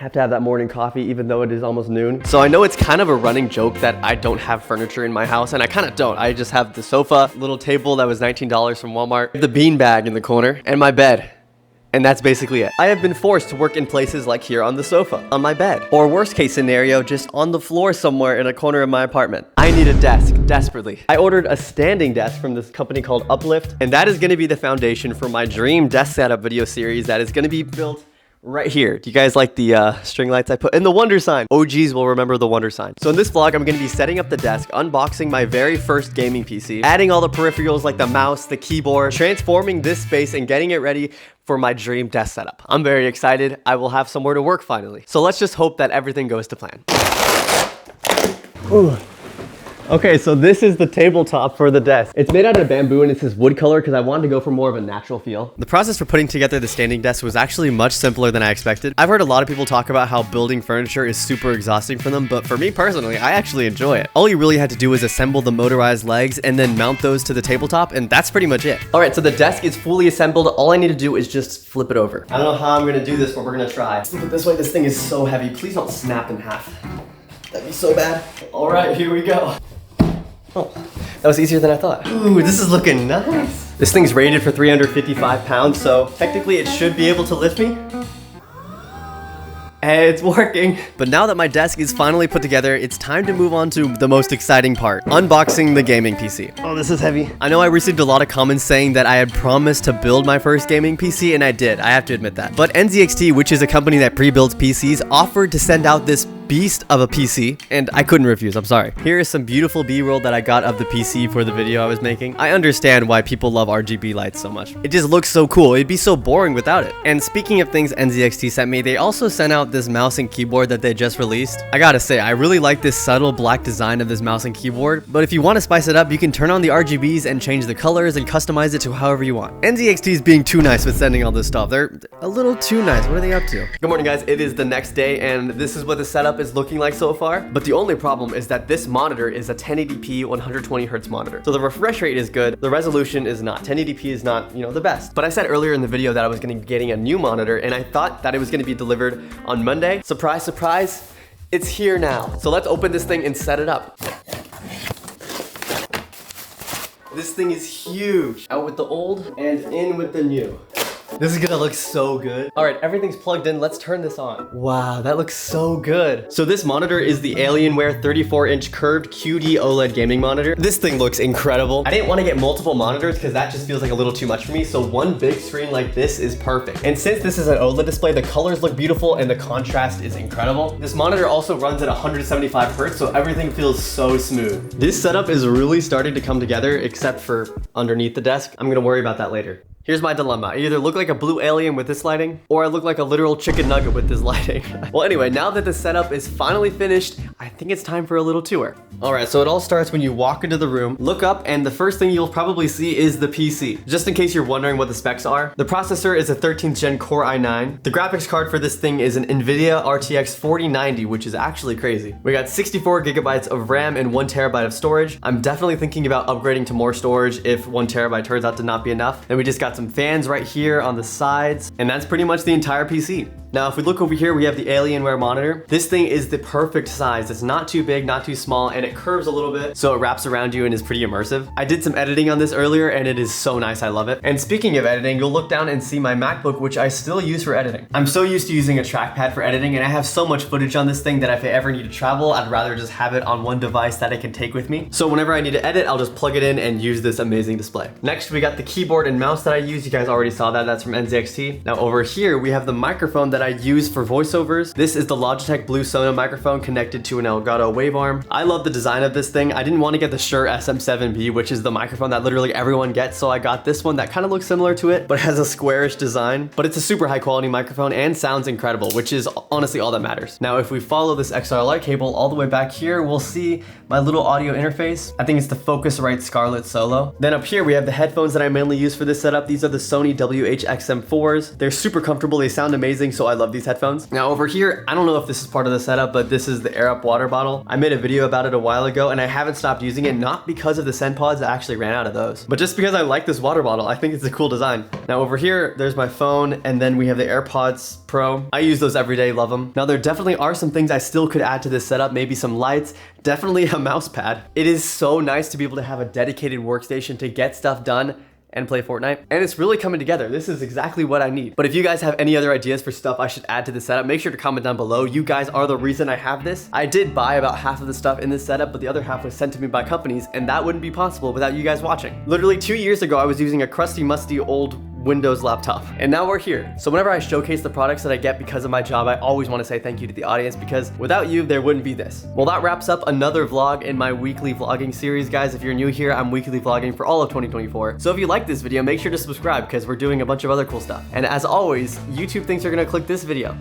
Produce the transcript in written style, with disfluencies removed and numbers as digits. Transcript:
have to have that morning coffee even though it is almost noon. So I know it's kind of a running joke that I don't have furniture in my house, and I kind of don't. I just have the sofa, little table that was $19 from Walmart, the bean bag in the corner, and my bed. And that's basically it. I have been forced to work in places like here on the sofa, on my bed, or worst case scenario, just on the floor somewhere in a corner of my apartment. I need a desk, desperately. I ordered a standing desk from this company called Uplift, and that is gonna be the foundation for my dream desk setup video series that is gonna be built right here. Do you guys like the string lights I put? And the wonder sign. OGs will remember the wonder sign. So in this vlog, I'm going to be setting up the desk, unboxing my very first gaming PC, adding all the peripherals like the mouse, the keyboard, transforming this space and getting it ready for my dream desk setup. I'm very excited. I will have somewhere to work finally. So let's just hope that everything goes to plan. Ooh. Okay, so this is the tabletop for the desk. It's made out of bamboo and it says wood color because I wanted to go for more of a natural feel. The process for putting together the standing desk was actually much simpler than I expected. I've heard a lot of people talk about how building furniture is super exhausting for them, but for me personally, I actually enjoy it. All you really had to do was assemble the motorized legs and then mount those to the tabletop, and that's pretty much it. All right, so the desk is fully assembled. All I need to do is just flip it over. I don't know how I'm gonna do this, but we're gonna try. Let's flip it this way. This thing is so heavy. Please don't snap in half. That'd be so bad. All right, here we go. Oh, that was easier than I thought. Ooh, this is looking nice. This thing's rated for 355 pounds, so technically it should be able to lift me. And it's working. But now that my desk is finally put together, it's time to move on to the most exciting part, unboxing the gaming PC. Oh, this is heavy. I know I received a lot of comments saying that I had promised to build my first gaming PC, and I did. I have to admit that. But NZXT, which is a company that pre-builds PCs, offered to send out this beast of a PC, and I couldn't refuse, I'm sorry. Here is some beautiful B-roll that I got of the PC for the video I was making. I understand why people love RGB lights so much. It just looks so cool. It'd be so boring without it. And speaking of things NZXT sent me, they also sent out this mouse and keyboard that they just released. I gotta say, I really like this subtle black design of this mouse and keyboard, but if you want to spice it up, you can turn on the RGBs and change the colors and customize it to however you want. NZXT is being too nice with sending all this stuff. They're a little too nice. What are they up to? Good morning, guys. It is the next day, and this is what the setup is looking like so far. But the only problem is that this monitor is a 1080p 120 hertz monitor. So the refresh rate is good, the resolution is not. 1080p is not, you know, the best. But I said earlier in the video that I was gonna be getting a new monitor, and I thought that it was gonna be delivered on Monday. Surprise, surprise, it's here now. So let's open this thing and set it up. This thing is huge. Out with the old and in with the new. This is gonna look so good. All right, everything's plugged in. Let's turn this on. Wow, that looks so good. So this monitor is the Alienware 34-inch curved QD OLED gaming monitor. This thing looks incredible. I didn't want to get multiple monitors because that just feels like a little too much for me. So one big screen like this is perfect. And since this is an OLED display, the colors look beautiful and the contrast is incredible. This monitor also runs at 175 hertz, so everything feels so smooth. This setup is really starting to come together, except for underneath the desk. I'm gonna worry about that later. Here's my dilemma. I either look like a blue alien with this lighting, or I look like a literal chicken nugget with this lighting. Well, anyway, now that the setup is finally finished, I think it's time for a little tour. All right, so it all starts when you walk into the room, look up, and the first thing you'll probably see is the PC. Just in case you're wondering what the specs are, the processor is a 13th gen Core i9. The graphics card for this thing is an NVIDIA RTX 4090, which is actually crazy. We got 64 gigabytes of RAM and 1 terabyte of storage. I'm definitely thinking about upgrading to more storage if 1 terabyte turns out to not be enough. Then we just got some fans right here on the sides, and that's pretty much the entire PC. Now, if we look over here, we have the Alienware monitor. This thing is the perfect size. It's not too big, not too small, and it curves a little bit, so it wraps around you and is pretty immersive. I did some editing on this earlier, and it is so nice. I love it. And speaking of editing, you'll look down and see my MacBook, which I still use for editing. I'm so used to using a trackpad for editing, and I have so much footage on this thing that if I ever need to travel, I'd rather just have it on one device that I can take with me. So whenever I need to edit, I'll just plug it in and use this amazing display. Next, we got the keyboard and mouse that I use. You guys already saw that. That's from NZXT. Now over here, we have the microphone that I use for voiceovers. This is the Logitech Blue Sono microphone connected to an Elgato Wavearm. I love the design of this thing. I didn't want to get the Shure SM7B, which is the microphone that literally everyone gets, so I got this one that kind of looks similar to it, but has a squarish design. But it's a super high quality microphone and sounds incredible, which is honestly all that matters. Now, if we follow this XLR cable all the way back here, we'll see my little audio interface. I think it's the Focusrite Scarlett Solo. Then up here, we have the headphones that I mainly use for this setup. These are the Sony WH-XM4s. They're super comfortable. They sound amazing, so I love these headphones. Now over here, I don't know if this is part of the setup, but this is the Air Up water bottle. I made a video about it a while ago, and I haven't stopped using it, not because of the Send Pods, I actually ran out of those, but just because I like this water bottle. I think it's a cool design. Now over here, there's my phone, and then we have the AirPods Pro. I use those every day, love them. Now there definitely are some things I still could add to this setup, maybe some lights, definitely a mouse pad. It is so nice to be able to have a dedicated workstation to get stuff done and play Fortnite. And it's really coming together. This is exactly what I need. But if you guys have any other ideas for stuff I should add to the setup, make sure to comment down below. You guys are the reason I have this. I did buy about half of the stuff in this setup, but the other half was sent to me by companies, and that wouldn't be possible without you guys watching. Literally 2 years ago, I was using a crusty, musty, old Windows laptop, and now we're here. So whenever I showcase the products that I get because of my job, I always want to say thank you to the audience, because without you, there wouldn't be this. Well, that wraps up another vlog in my weekly vlogging series, guys. If you're new here, I'm weekly vlogging for all of 2024. So if you like this video, make sure to subscribe, because we're doing a bunch of other cool stuff. And as always, YouTube thinks you're gonna click this video.